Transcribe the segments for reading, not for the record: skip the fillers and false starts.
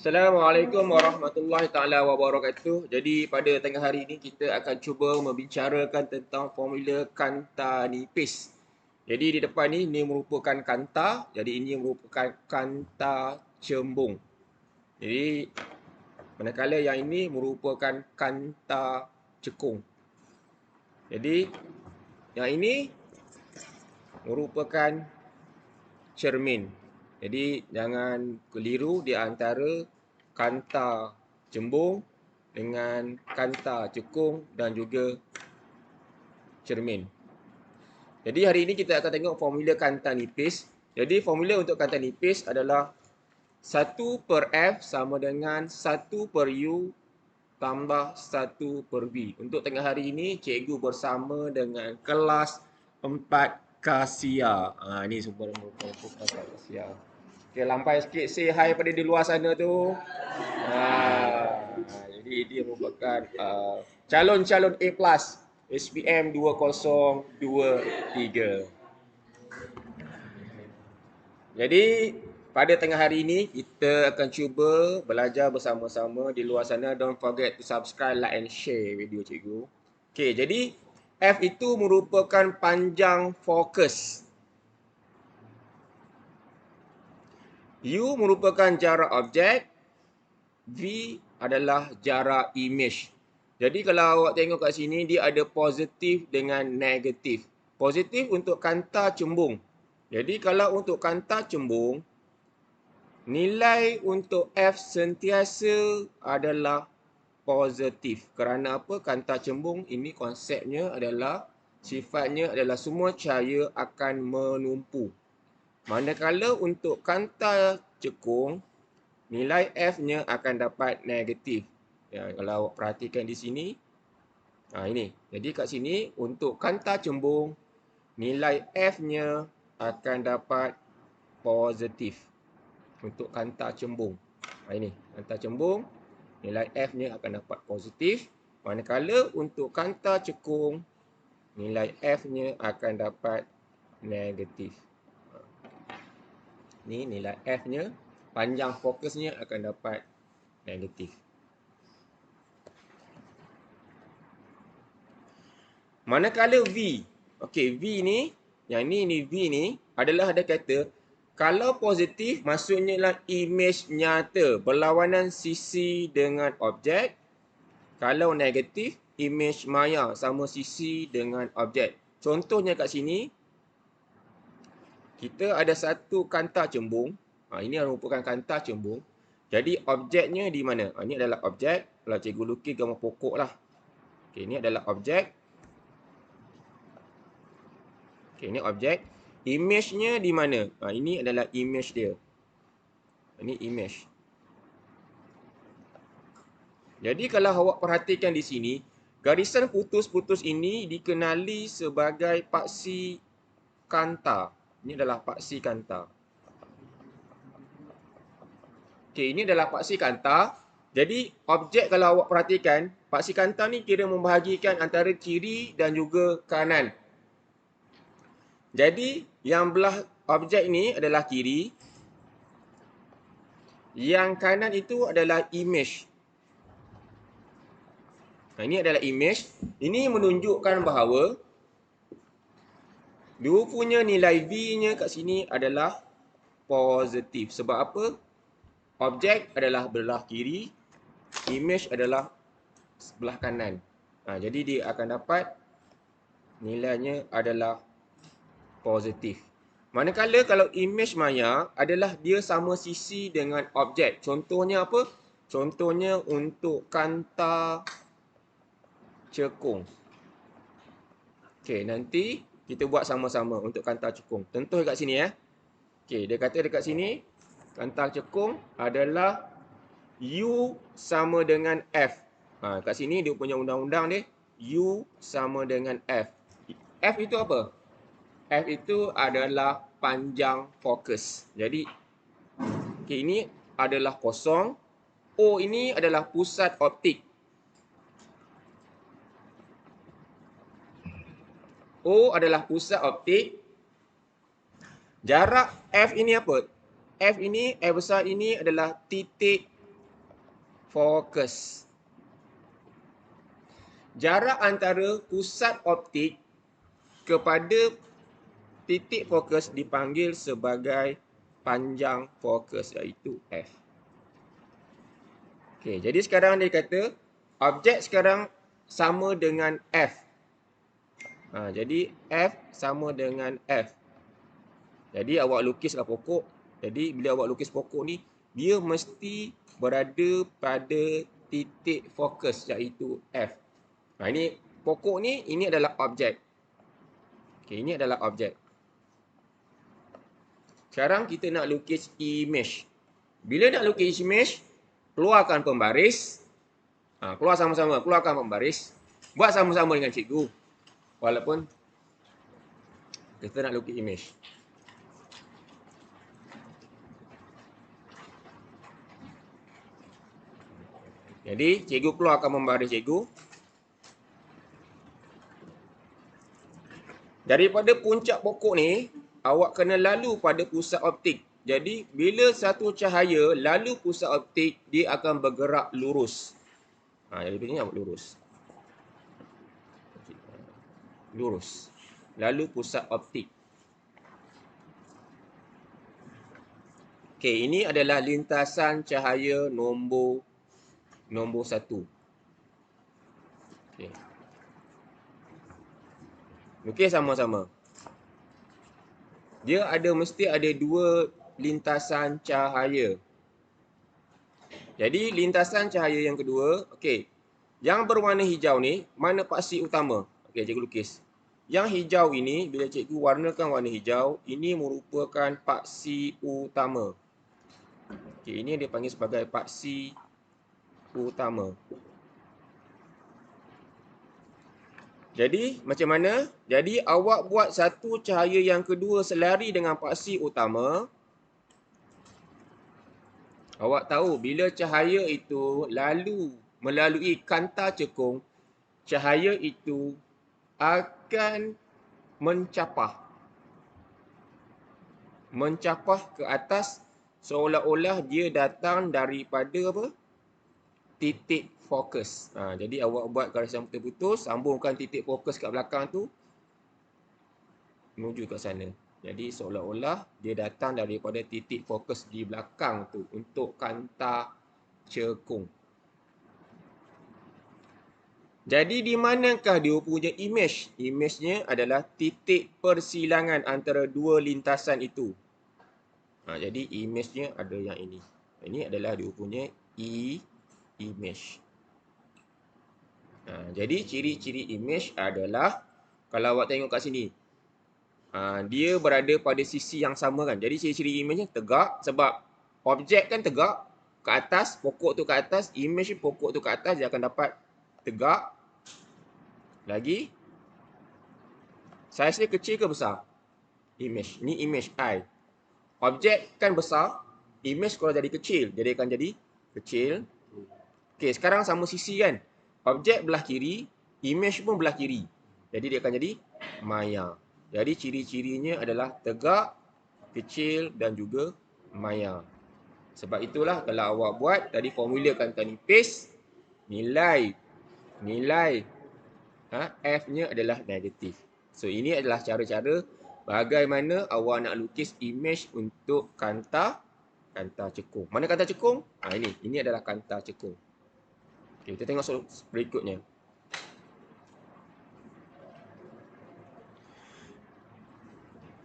Assalamualaikum warahmatullahi taala wabarakatuh. Jadi pada tengah hari ini kita akan cuba membicarakan tentang formula kanta nipis. Jadi di depan ni merupakan kanta, jadi ini merupakan kanta cembung. Jadi manakala yang ini merupakan kanta cekung. Jadi yang ini merupakan cermin. Jadi jangan keliru di antara kanta cembung dengan kanta cekung dan juga cermin. Jadi hari ini kita akan tengok formula kanta nipis. Jadi formula untuk kanta nipis adalah 1/F sama dengan 1/U tambah 1/V. Untuk tengah hari ini, cikgu bersama dengan kelas 4 Kasia. Ini semua merupakan Kasia. Okay, lampai sikit say hi pada di luar sana tu. Jadi dia merupakan calon-calon A+, SPM 2023. Jadi pada tengah hari ini kita akan cuba belajar bersama-sama di luar sana. Don't forget to subscribe, like and share video cikgu. Okay, jadi F itu merupakan panjang fokus. U merupakan jarak objek. V adalah jarak image. Jadi kalau awak tengok kat sini, dia ada positif dengan negatif. Positif untuk kanta cembung. Jadi kalau untuk kanta cembung, nilai untuk F sentiasa adalah positif. Kerana apa? Kanta cembung ini konsepnya adalah, sifatnya adalah semua cahaya akan menumpu. Manakala untuk kanta cekung, nilai F-nya akan dapat negatif. Ya, kalau awak perhatikan di sini, ini. Jadi kat sini, untuk kanta cembung, nilai F-nya akan dapat positif. Untuk kanta cembung. Ini, kanta cembung, nilai F-nya akan dapat positif. Manakala untuk kanta cekung, nilai F-nya akan dapat negatif. Ini nilai F-nya, panjang fokusnya akan dapat negatif. Manakala V, okey, V ni, yang ni V ni adalah ada kata, kalau positif maksudnya lah image nyata, berlawanan sisi dengan objek. Kalau negatif, image maya sama sisi dengan objek. Contohnya kat sini, kita ada satu kanta cembung. Ini merupakan kanta cembung. Jadi objeknya di mana? Ini adalah objek. Kalau cikgu lukis gambar pokok lah. Okay, ini adalah objek. Okay, ini objek. Image-nya di mana? Ini adalah image dia. Ini image. Jadi kalau awak perhatikan di sini, garisan putus-putus ini dikenali sebagai paksi kanta. Ini adalah paksi kanta. Okey, ini adalah paksi kanta. Jadi objek kalau awak perhatikan, paksi kanta ni kira membahagikan antara kiri dan juga kanan. Jadi yang belah objek ni adalah kiri. Yang kanan itu adalah image. Ini adalah image. Ini menunjukkan bahawa dua punya nilai V-nya kat sini adalah positif. Sebab apa? Objek adalah belah kiri, image adalah sebelah kanan. Jadi dia akan dapat nilainya adalah positif. Manakala kalau image maya adalah dia sama sisi dengan objek. Contohnya apa? Contohnya untuk kanta cekung. Okey, nanti kita buat sama-sama untuk kanta cekung. Contoh dekat sini ya. Okey, dia kata dekat sini kanta cekung adalah U sama dengan F. Kat sini dia punya undang-undang dia, U sama dengan F. F itu apa? F itu adalah panjang fokus. Jadi, okay, ini adalah kosong. O ini adalah pusat optik. O adalah pusat optik. Jarak F ini apa? F ini, F besar ini adalah titik fokus. Jarak antara pusat optik kepada titik fokus dipanggil sebagai panjang fokus, iaitu F. Okey, jadi sekarang dia kata objek sekarang sama dengan F. Jadi F sama dengan F. Jadi awak lukislah pokok. Jadi bila awak lukis pokok ni, dia mesti berada pada titik fokus, iaitu F. Ini pokok ni, ini adalah objek. Okey, ini adalah objek. Sekarang kita nak lukis image. Bila nak lukis image, keluarkan pembaris. Keluar sama-sama, keluarkan pembaris. Buat sama-sama dengan cikgu. Walaupun kita nak lukis image. Jadi, cikgu keluarkan pembaris cikgu. Daripada puncak pokok ni, awak kena lalu pada pusat optik. Jadi, bila satu cahaya lalu pusat optik, dia akan bergerak lurus. Jadi, ini awak lurus. Lurus. Lalu pusat optik. Okey, ini adalah lintasan cahaya nombor 1. Okey. Okey, sama-sama. Dia mesti ada dua lintasan cahaya. Jadi, lintasan cahaya yang kedua, okey. Yang berwarna hijau ni, mana paksi utama? Okey, cikgu lukis. Yang hijau ini, bila cikgu warnakan warna hijau, ini merupakan paksi utama. Okey, ini dia panggil sebagai paksi utama. Jadi, macam mana? Jadi, awak buat satu cahaya yang kedua selari dengan paksi utama. Awak tahu, bila cahaya itu melalui kanta cekung, cahaya itu akan mencapah ke atas seolah-olah dia datang daripada apa? Titik fokus. Jadi awak buat garisan putus-putus, sambungkan titik fokus kat belakang tu menuju ke sana. Jadi seolah-olah dia datang daripada titik fokus di belakang tu untuk kanta cekung. Jadi di manakah dia punya image? Image-nya adalah titik persilangan antara dua lintasan itu. Jadi image-nya ada yang ini. Ini adalah dia punya image. Jadi ciri-ciri image adalah, kalau awak tengok kat sini, dia berada pada sisi yang sama kan. Jadi ciri-ciri image-nya tegak, sebab objek kan tegak ke atas, pokok tu ke atas, image pokok tu ke atas, dia akan dapat tegak. Lagi, saiz dia kecil ke besar? Image. Ni image I. Objek kan besar, image kalau jadi kecil, jadi akan jadi kecil. Okey, sekarang sama sisi kan. Objek belah kiri, image pun belah kiri. Jadi dia akan jadi maya. Jadi ciri-cirinya adalah tegak, kecil dan juga maya. Sebab itulah kalau awak buat, tadi formulakan tadi paste, nilai F-nya adalah negatif. So ini adalah cara-cara bagaimana awak nak lukis image untuk kanta cekung. Mana kanta cekung? Ini adalah kanta cekung. Okay, kita tengok soal berikutnya.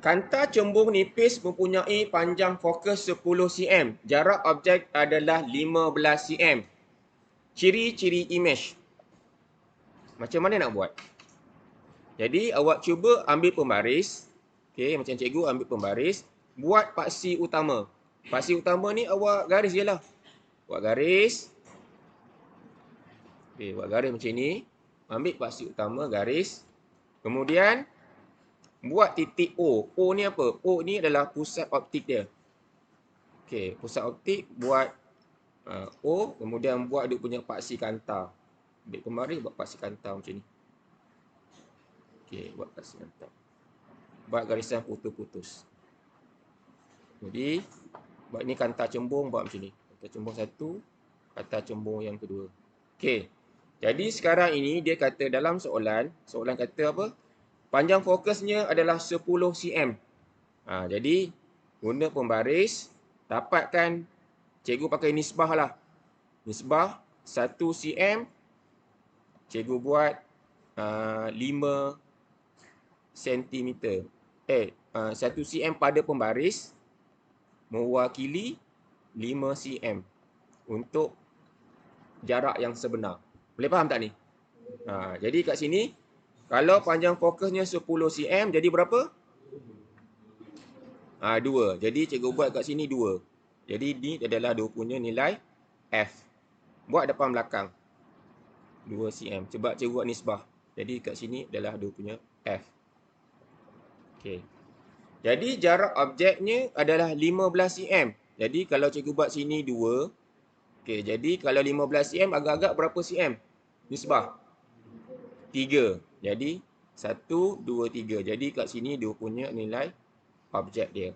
Kanta cembung nipis mempunyai panjang fokus 10 cm. Jarak objek adalah 15 cm. Ciri-ciri image. Macam mana nak buat? Jadi awak cuba ambil pembaris. Okey, macam cikgu ambil pembaris. Buat paksi utama. Paksi utama ni awak garis je lah. Buat garis. Okey, buat garis macam ni. Ambil paksi utama, garis. Kemudian, buat titik O. O ni apa? O ni adalah pusat optik dia. Okey, pusat optik buat O. Kemudian buat dia punya paksi kanta. Ambil pembaris, buat paksi kanta macam ni. Okey, buat paksi kanta. Buat garisan putus-putus. Jadi, buat ni kanta cembung, buat macam ni. Kanta cembung satu. Kata cembung yang kedua. Okey. Jadi sekarang ini dia kata dalam soalan kata apa? Panjang fokusnya adalah 10 cm. Jadi guna pembaris, dapatkan, cikgu pakai nisbah lah. Nisbah 1 cm, cikgu buat 5 cm. 1 cm pada pembaris mewakili 5 cm untuk jarak yang sebenar. Boleh faham tak ni? Jadi kat sini, kalau panjang fokusnya 10 cm, jadi berapa? 2. Jadi cikgu buat kat sini 2. Jadi ni adalah dia punya nilai F. Buat depan belakang. 2 cm. Sebab cikgu buat nisbah. Jadi kat sini adalah dia punya F. Okey. Jadi jarak objeknya adalah 15 cm. Jadi kalau cikgu buat sini 2. Okey, jadi kalau 15 cm agak-agak berapa cm? Nisbah 3. Jadi 1, 2, 3. Jadi kat sini dia punya nilai objek dia.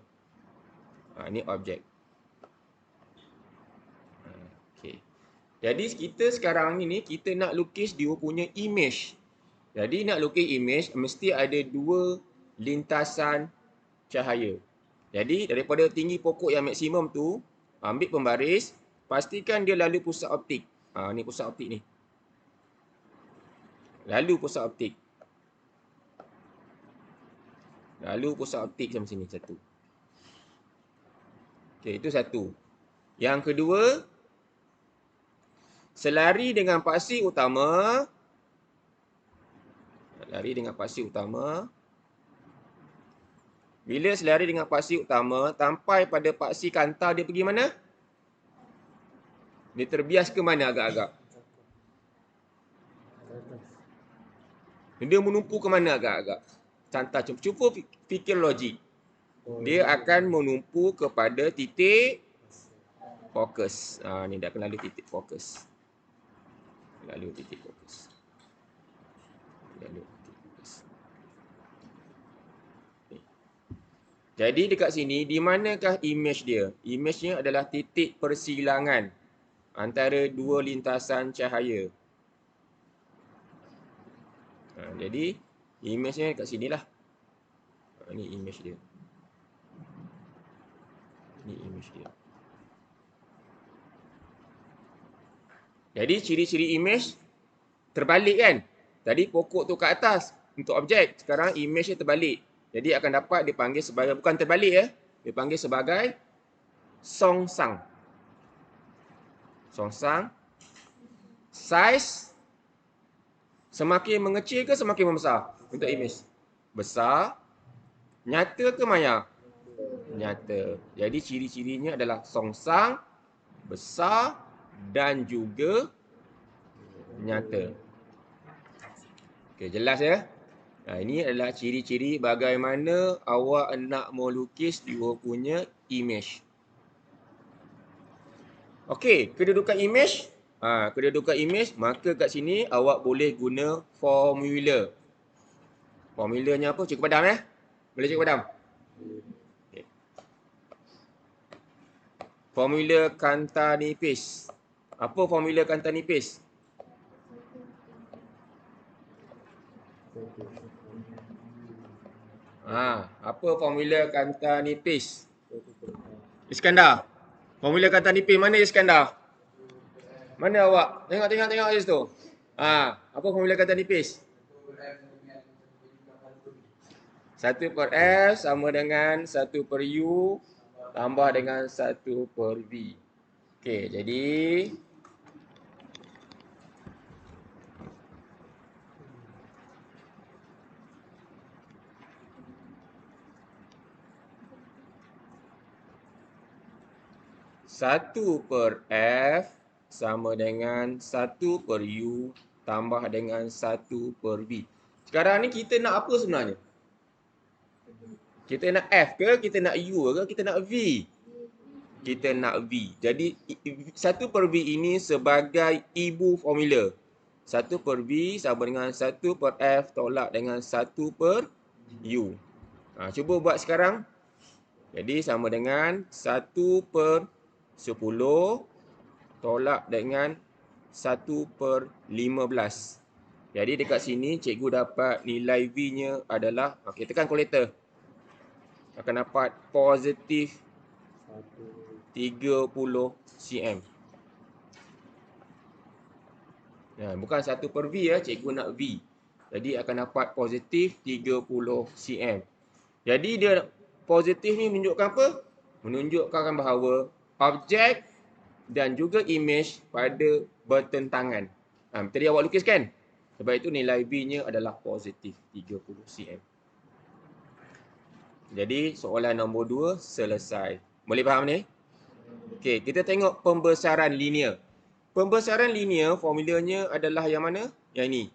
Ini objek. Okey. Jadi kita sekarang ni kita nak lukis dia punya image. Jadi nak lukis image mesti ada 2 lintasan cahaya. Jadi daripada tinggi pokok yang maksimum tu, ambil pembaris, pastikan dia lalu pusat optik. Ni pusat optik ni. Lalu pusat optik. Lalu pusat optik sampai sini satu. Okey, itu satu. Yang kedua, selari dengan paksi utama. Lari dengan paksi utama. Bila selari dengan paksi utama, sampai pada paksi kantar, dia pergi mana? Dia terbias ke mana agak-agak? Dia menumpu ke mana agak-agak? Cantar, cuba fikir logik. Dia akan menumpu kepada titik fokus. Ni dah akan lalu titik fokus. Lalu titik fokus. Lalu titik fokus. Jadi dekat sini, di manakah image dia? Image-nya adalah titik persilangan antara 2 lintasan cahaya. Jadi image-nya dekat sinilah. Ini image dia. Ini image dia. Jadi ciri-ciri image terbalik kan? Tadi pokok tu kat atas untuk objek. Sekarang image-nya terbalik. Jadi akan dapat dipanggil sebagai, bukan terbalik ya. Dipanggil sebagai songsang. Songsang. Size semakin mengecil ke semakin membesar untuk image? Besar. Nyata ke maya? Nyata. Jadi ciri-cirinya adalah songsang, besar dan juga nyata. Okey, jelas ya? Ini adalah ciri-ciri bagaimana awak nak melukis dia punya image. Okey, kedudukan image. Kedudukan image, maka kat sini awak boleh guna formula. Formulanya apa? Cikgu padam ya? Boleh cikgu padam? Okay. Formula kanta nipis. Apa formula kanta nipis? Apa formula kanta nipis? Iskandar. Formula kanta nipis mana Iskandar? Mana awak? Tengok kat situ. Apa formula kanta nipis? 1/F sama dengan 1/U tambah dengan 1/V. Okey, jadi satu per F sama dengan 1/U tambah dengan 1/V. Sekarang ni kita nak apa sebenarnya? Kita nak F ke? Kita nak U ke? Kita nak V? Kita nak V. Jadi 1/V ini sebagai ibu formula. 1/V sama dengan 1/F tolak dengan 1/U. Cuba buat sekarang. Jadi sama dengan 1/10 tolak dengan 1/15. Jadi dekat sini cikgu dapat nilai V-nya adalah, okey, tekan kalkulator. Akan dapat positif 30 cm. Bukan 1/V ya, cikgu nak V. Jadi akan dapat positif 30 cm. Jadi dia positif ni menunjukkan apa? Menunjukkan bahawa objek dan juga image pada bertentangan. Tadi awak lukis kan? Sebab itu nilai V-nya adalah positif 30 cm. Jadi soalan nombor 2 selesai. Boleh faham ni? Okey, kita tengok pembesaran linear. Pembesaran linear formulanya adalah yang mana? Yang ini.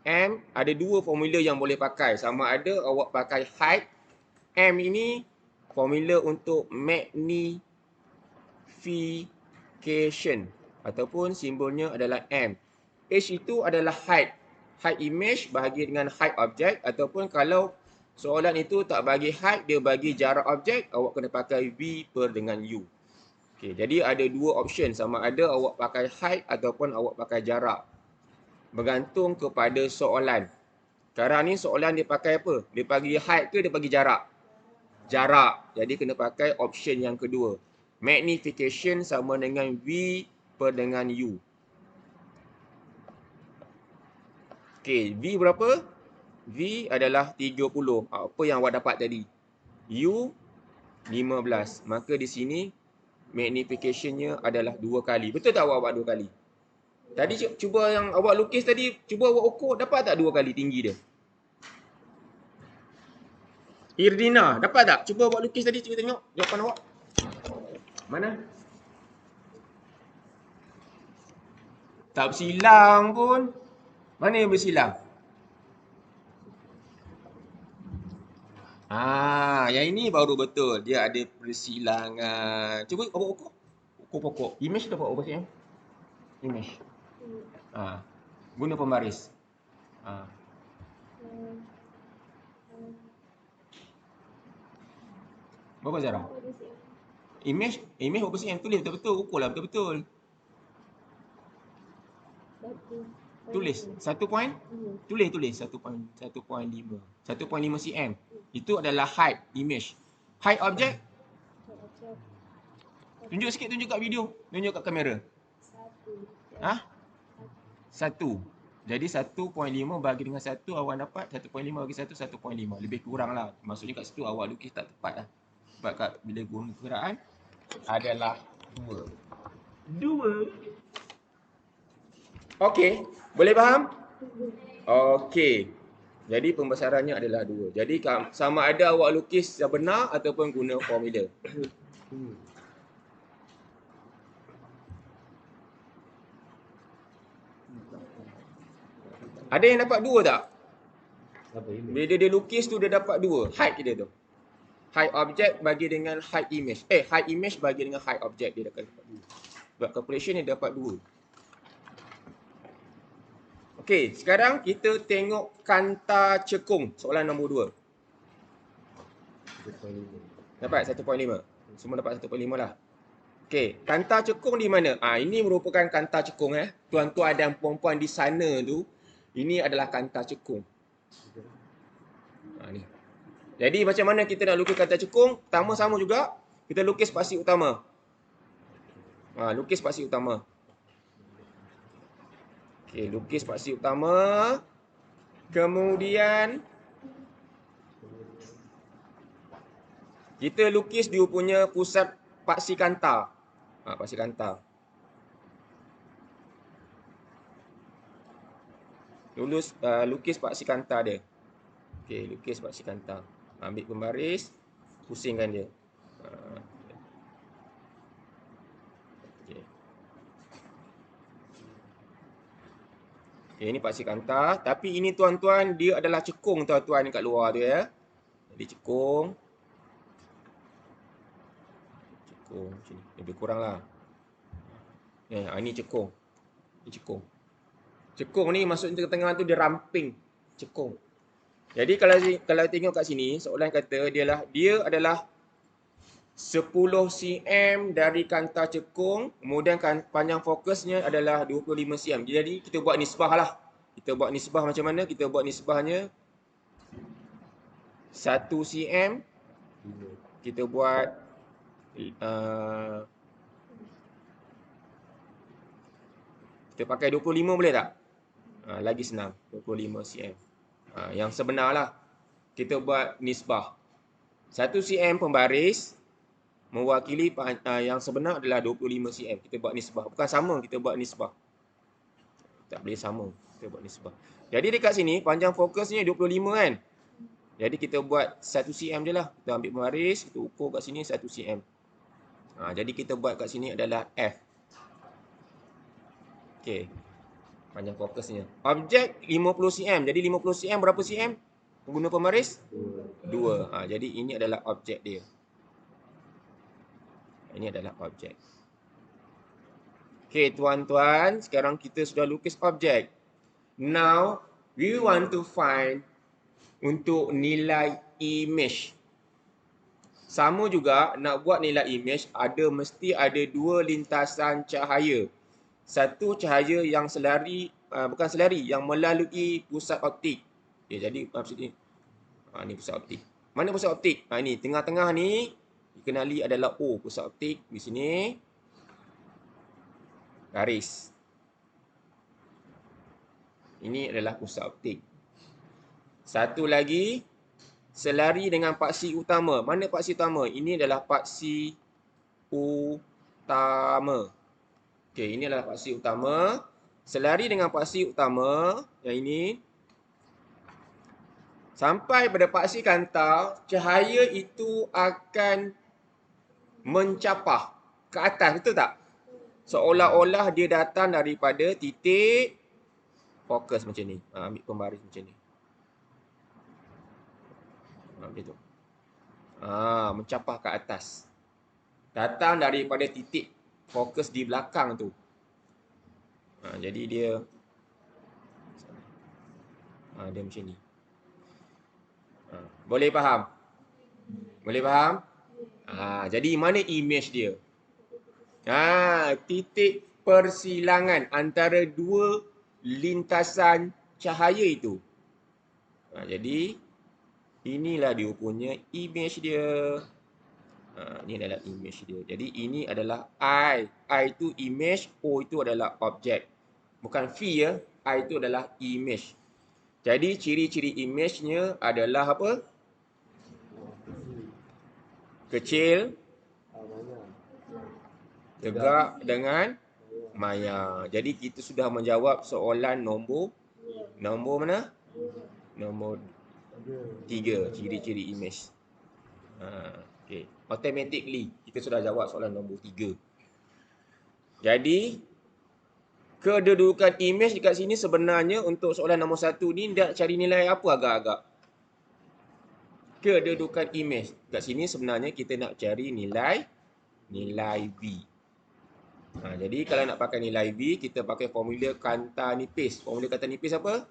M ada dua formula yang boleh pakai. Sama ada awak pakai height. M ini formula untuk magnification ataupun simbolnya adalah M. H itu adalah height. Height image bahagi dengan height object, ataupun kalau soalan itu tak bagi height, dia bagi jarak objek, awak kena pakai V per dengan U. Okey, jadi ada dua option, sama ada awak pakai height ataupun awak pakai jarak. Bergantung kepada soalan. Sekarang ni soalan dia pakai apa? Dia bagi height ke dia bagi jarak? Jarak. Jadi kena pakai option yang kedua. Magnification sama dengan V per dengan U. Okey, V berapa? V adalah 30. Apa yang awak dapat tadi? U 15. Maka di sini magnification-nya adalah 2 kali. Betul tak awak buat 2 kali? Tadi cuba yang awak lukis tadi, cuba awak ukur, dapat tak 2 kali tinggi dia? Irdina, dapat tak? Cuba awak lukis tadi, cuba tengok jawapan awak. Mana? Tak bersilang pun. Mana yang bersilang? Yang ini baru betul. Dia ada persilangan. Cuba awak ukur. Ukur pokok. Image dapat apa sih? Image. Guna pembaris. Berapa Zara? Image berapa cm? Tulis betul-betul. Ukurlah betul-betul. Tulis 1 point? Tulis 1.5. 1.5 cm. Itu adalah height image. Height object? Tunjuk sikit, tunjuk kat video. Tunjuk kat kamera. 1. Jadi 1.5 bagi dengan 1 awak dapat 1.5 bagi 1, 1.5. Lebih kurang lah. Maksudnya kat situ awak lukis tak tepat lah. Sebab kat bila guna perkiraan adalah 2. Okey, boleh faham? Okey. Jadi pembesarannya adalah 2. Jadi sama ada awak lukis yang benar ataupun guna formula. Ada yang dapat 2 tak? Bila dia lukis tu dia dapat 2. Height dia tu. Height object bagi dengan height image. Height image bagi dengan height object dia akan dapat 2. Buat calculation dia dapat 2. Okey, sekarang kita tengok kanta cekung. Soalan nombor 2. Dapat 1.5. Semua dapat 1.5 lah. Okey, kanta cekung di mana? Ini merupakan kanta cekung Tuan-tuan dan puan-puan di sana tu, ini adalah kanta cekung. Ni. Jadi macam mana kita nak lukis kanta cekung? Pertama sama juga, kita lukis paksi utama. Lukis paksi utama. Okey, lukis paksi utama. Kemudian kita lukis dia punya pusat paksi kanta. Paksi kanta. Lukis paksi kanta dia. Okey, lukis paksi kanta. Ambil pembaris, pusingkan dia. Okay, ini paksi kanta. Tapi ini tuan-tuan, dia adalah cekung tuan-tuan kat luar tu ya. Jadi cekung. Cekung macam ni. Lebih kurang lah. Ini cekung. Ini cekung. Cekung ni maksud tengah-tengah tu dia ramping. Cekung. Jadi kalau tengok kat sini, soalan kata dia adalah 10 cm dari kanta cekung, kemudian panjang fokusnya adalah 25 cm. Jadi kita buat nisbah lah. Kita buat nisbah macam mana? Kita buat nisbahnya 1 cm. Kita buat kita pakai 25 boleh tak? Lagi senang, 25 cm. Yang sebenar lah. Kita buat nisbah. 1 cm pembaris mewakili yang sebenar adalah 25 cm. Kita buat nisbah. Bukan sama, kita buat nisbah. Tak boleh sama. Kita buat nisbah. Jadi dekat sini, panjang fokusnya 25 kan? Jadi kita buat 1 cm je lah. Kita ambil pembaris, kita ukur kat sini 1 cm. Jadi kita buat kat sini adalah F. Okey. Panjang fokusnya. Objek 50 cm. Jadi 50 cm berapa cm? Guna pembaris? 2. Jadi ini adalah objek dia. Ini adalah objek. Okey, tuan-tuan, sekarang kita sudah lukis objek. Now, we want to find untuk nilai image. Sama juga, nak buat nilai image, mesti ada dua lintasan cahaya. Satu cahaya yang bukan selari, yang melalui pusat optik. Okay, jadi maksudnya, ni pusat optik. Mana pusat optik? Ini, tengah-tengah ni, dikenali adalah O, pusat optik. Di sini, garis. Ini adalah pusat optik. Satu lagi, selari dengan paksi utama. Mana paksi utama? Ini adalah paksi utama. Okey, ini adalah paksi utama. Selari dengan paksi utama, yang ini. Sampai pada paksi kanta, cahaya itu akan mencapah ke atas, betul tak? Seolah-olah dia datang daripada titik fokus macam ni. Ambil pembaris macam ni. Macam tu. Mencapah ke atas. Datang daripada titik fokus di belakang tu. Jadi dia dia macam ni. Boleh faham? Boleh faham? Jadi mana image dia? Titik persilangan antara dua lintasan cahaya itu. Jadi inilah dia punya image dia. Ini adalah image dia. Jadi ini adalah I. I itu image, O itu adalah objek. Bukan V ya. I itu adalah image. Jadi ciri-ciri image-nya adalah apa? Kecil, tegak dengan maya. Jadi kita sudah menjawab soalan nombor mana? Nombor 3, ciri-ciri image. Okay. Automatically kita sudah jawab soalan nombor 3. Jadi kedudukan image dekat sini sebenarnya untuk soalan nombor 1 ni nak cari nilai apa agak-agak? Kedudukan image. Dekat sini sebenarnya kita nak cari nilai V. Jadi kalau nak pakai nilai V, kita pakai formula kanta nipis. Formula kanta nipis apa?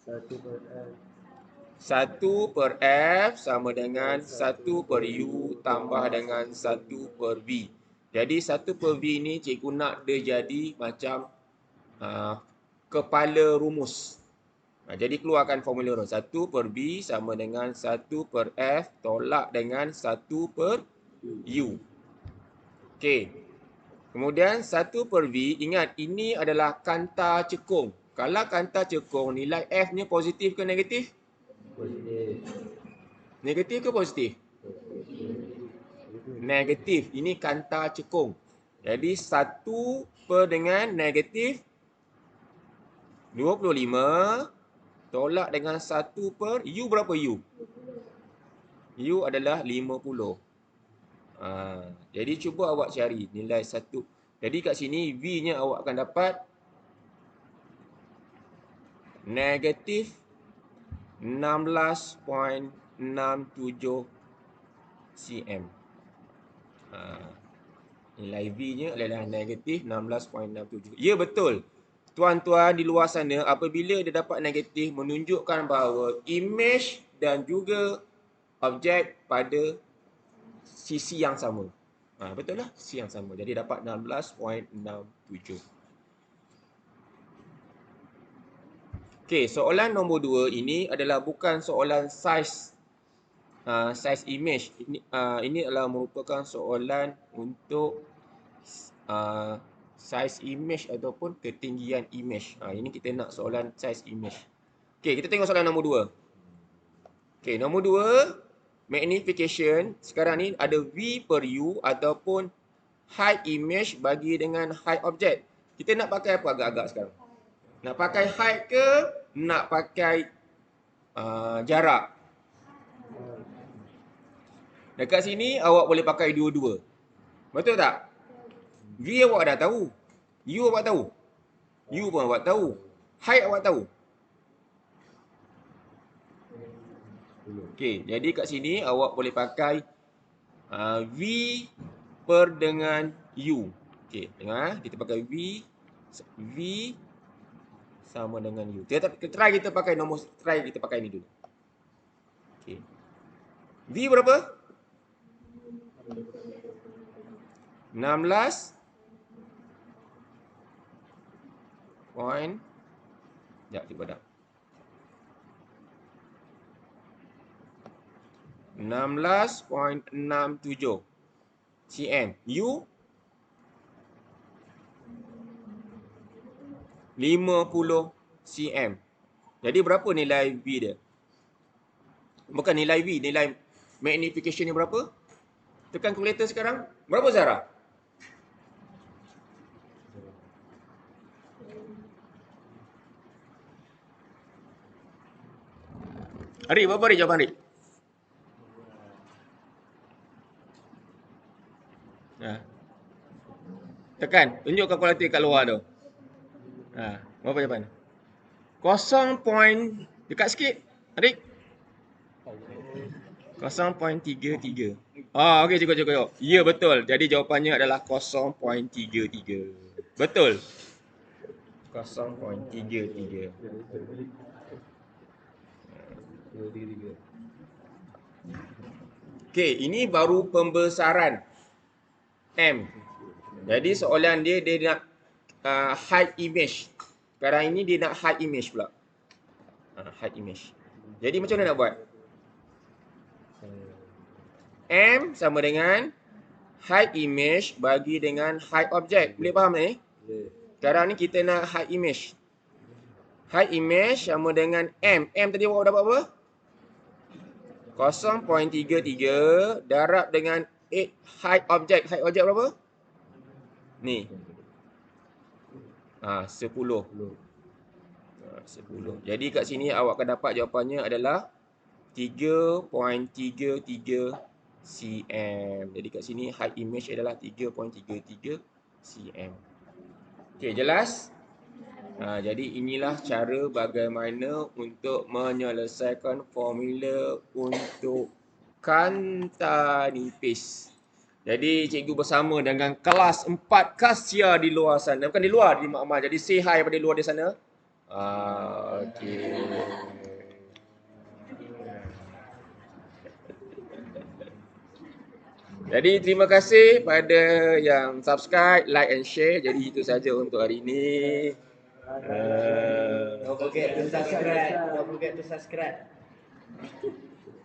1 per F sama dengan 1 per U tambah dengan 1 per V. Jadi 1 per V ni cikgu nak dia jadi macam kepala rumus. Jadi keluarkan formula 1 per V sama dengan 1 per F tolak dengan 1 per U. Okey. Kemudian 1 per V, ingat ini adalah kanta cekung. Kalau kanta cekung, nilai F-nya positif ke negatif? Positif. Negatif ke positif? Negatif. Ini kanta cekung. Jadi 1 per dengan negatif 25 tolak dengan 1 per U berapa U? U adalah 50. Jadi cuba awak cari nilai 1. Jadi kat sini V-nya awak akan dapat negatif 16.67 cm. Nilai V-nya adalah negatif 16.67. Ya betul. Tuan-tuan di luar sana, apabila dia dapat negatif menunjukkan bahawa image dan juga objek pada sisi yang sama. Betul lah, sisi yang sama. Jadi dapat 16.67. Okey, soalan nombor 2 ini adalah bukan soalan size image. Ini adalah merupakan soalan untuk size image ataupun ketinggian image. Ini kita nak soalan size image. Okey, kita tengok soalan nombor 2. Okey, nombor 2, magnification. Sekarang ni ada V per U ataupun height image bagi dengan height object. Kita nak pakai apa agak-agak sekarang? Nak pakai height ke nak pakai jarak? Dekat sini awak boleh pakai dua-dua. Betul tak? V awak dah tahu. U awak tahu. U pun awak tahu. Height awak tahu. Okey, jadi kat sini awak boleh pakai V per dengan U. Okey, dengar, kita pakai V sama dengan U. Kita try kita pakai ni dulu. Okey. V berapa? 16 point. Sekejap, cuba dah. 16.67 cm. U 50 cm. Jadi berapa nilai V dia? Bukan nilai V, nilai magnification ni berapa? Tekan kalkulator sekarang. Berapa Zara? Arik, berapa Arik jawapan Arik? Tekan, tunjuk kalkulator kat luar tu. Berapa jawapan? 0. Dekat sikit, Arik. 0.33. Okey, cukup. Ya, betul. Jadi jawapannya adalah 0.33. Betul. 0.33. Okey, ini baru pembesaran M. Jadi soalan dia nak height image. Sekarang ini dia nak height image pula. Height image. Jadi macam mana nak buat? M sama dengan height image bagi dengan height object. Boleh faham ni? Sekarang ni kita nak height image. Height image sama dengan M. M tadi awak dapat apa? 0.33 darab dengan height object. Height object berapa? Ni. 10. 10. Jadi kat sini awak akan dapat jawapannya adalah 3.33 cm. Jadi kat sini height image adalah 3.33 cm. Okey, jelas? Jadi inilah cara bagaimana untuk menyelesaikan formula untuk kanta nipis. Jadi cikgu bersama dengan kelas 4 Kasya di luar sana. Bukan di luar, di makmal. Jadi say hi pada luar di sana. Okey. Jadi terima kasih pada yang subscribe, like and share. Jadi itu saja untuk hari ini. Don't forget to subscribe.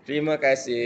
Terima kasih.